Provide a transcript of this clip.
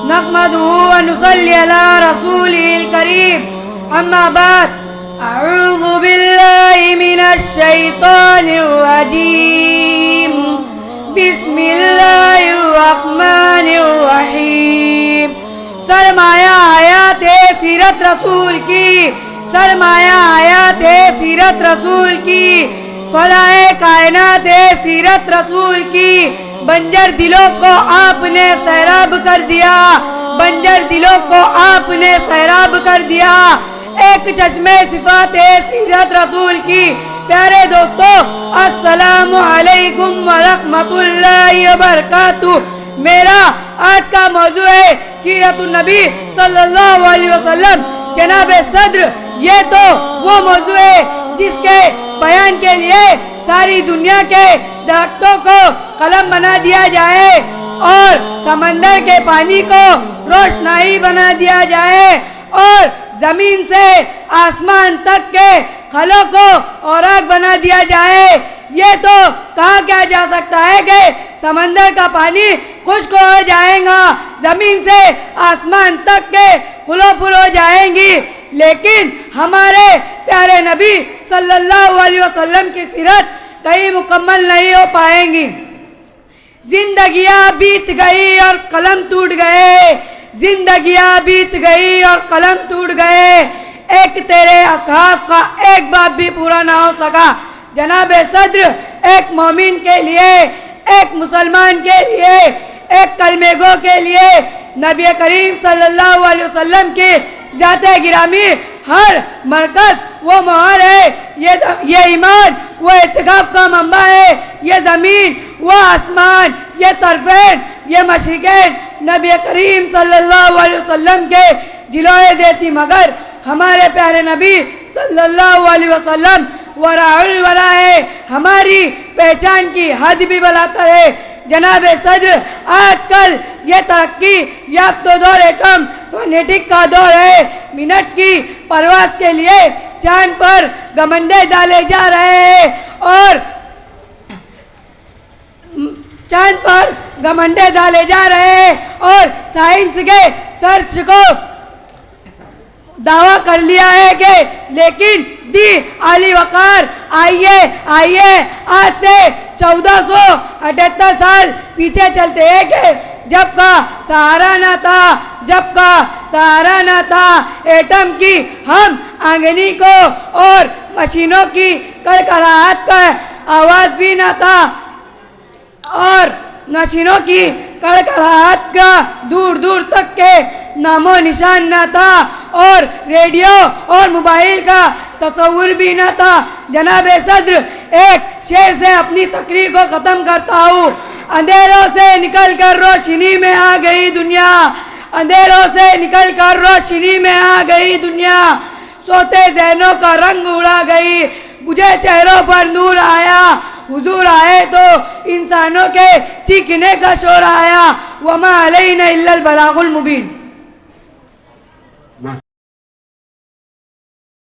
نحمده ونصلي على رسوله الكريم أما بعد أعوذ بالله من الشيطان الرجيم بسم الله الرحمن الرحیم. سرمایہ حیات سیرت رسول کی، سرمایہ حیات سیرت رسول کی، فلاح کائنات سیرت رسول کی. بنجر دلوں کو آپ نے سیراب کر دیا، بنجر دلوں کو آپ نے سیراب کر دیا. ایک چشمے صفات سیرت رسول کی. پیارے دوستو، السلام علیکم ورحمۃ اللہ وبرکاتہ. میرا آج کا موضوع ہے سیرت النبی صلی اللہ علیہ وسلم. جناب صدر، یہ تو وہ موضوع ہے جس کے بیان کے لیے ساری دنیا کے درختوں کو قلم بنا دیا جائے اور سمندر کے پانی کو روشنائی بنا دیا جائے اور زمین سے آسمان تک کے خلوں کو اوراق بنا دیا جائے. یہ تو کہا کیا جا سکتا ہے کہ سمندر کا پانی خشک ہو جائے گا، زمین سے آسمان تک کے خلوں پر ہو جائیں گی، لیکن ہمارے پیارے نبی صلی اللہ علیہ وسلم کی سیرت کہیں مکمل نہیں ہو پائیں گی. زندگیاں بیت گئی اور قلم ٹوٹ گئے، زندگیاں بیت گئی اور قلم ٹوٹ گئے. ایک تیرے اصحاب کا ایک باب بھی پورا نہ ہو سکا. جناب صدر، ایک مومن کے لیے، ایک مسلمان کے لیے، ایک کلمہ گو کے لیے نبی کریم صلی اللہ علیہ وسلم کی ذات گرامی ہر مرکز وہ مہر ہے، یہ ایمان وہ اتقاف کا منبع ہے، یہ زمین وہ آسمان، یہ طرفین یہ مشرقین نبی کریم صلی اللہ علیہ وسلم کے جلوے دیتی. مگر ہمارے پیارے نبی صلی اللہ علیہ وسلم ورا الورا ہے، ہماری پہچان کی حد بھی بلاتر ہے. جناب صدر، آج کل یہ ترقی یافتہ دور ایٹم فونیٹک کا دور ہے. منٹ کی پرواز کے لیے چاند پر گمنڈے ڈالے جا رہے ہیں اور چاند پر گمنڈے ڈالے جا رہے ہیں اور سائنس کے سرچ کو دعویٰ کر لیا ہے کہ لیکن دی علی وقار آئیے آج سے 1478 سال پیچھے چلتے ہیں کہ جب کا سہارا نہ تھا، جب کا سہارا نہ تھا، ایٹم کی ہم آنگنی کو اور مشینوں کی کڑکڑاہٹ کا آواز بھی نہ تھا اور مشینوں کی کڑکڑاہٹ کا دور دور تک کے نام و نشان نہ تھا اور ریڈیو اور موبائل کا تصور بھی نہ تھا. جناب صدر، ایک شعر سے اپنی تقریر کو ختم کرتا ہوں. اندھیروں سے نکل کر روشنی میں آ گئی دنیا، اندھیروں سے نکل کر روشنی میں آ گئی دنیا. سوتے ذہنوں کا رنگ اڑا گئی، بجھے چہروں پر نور آیا. حضور آئے تو انسانوں کے چیخنے کا شور آیا. وما علینا الا البلاغ المبین.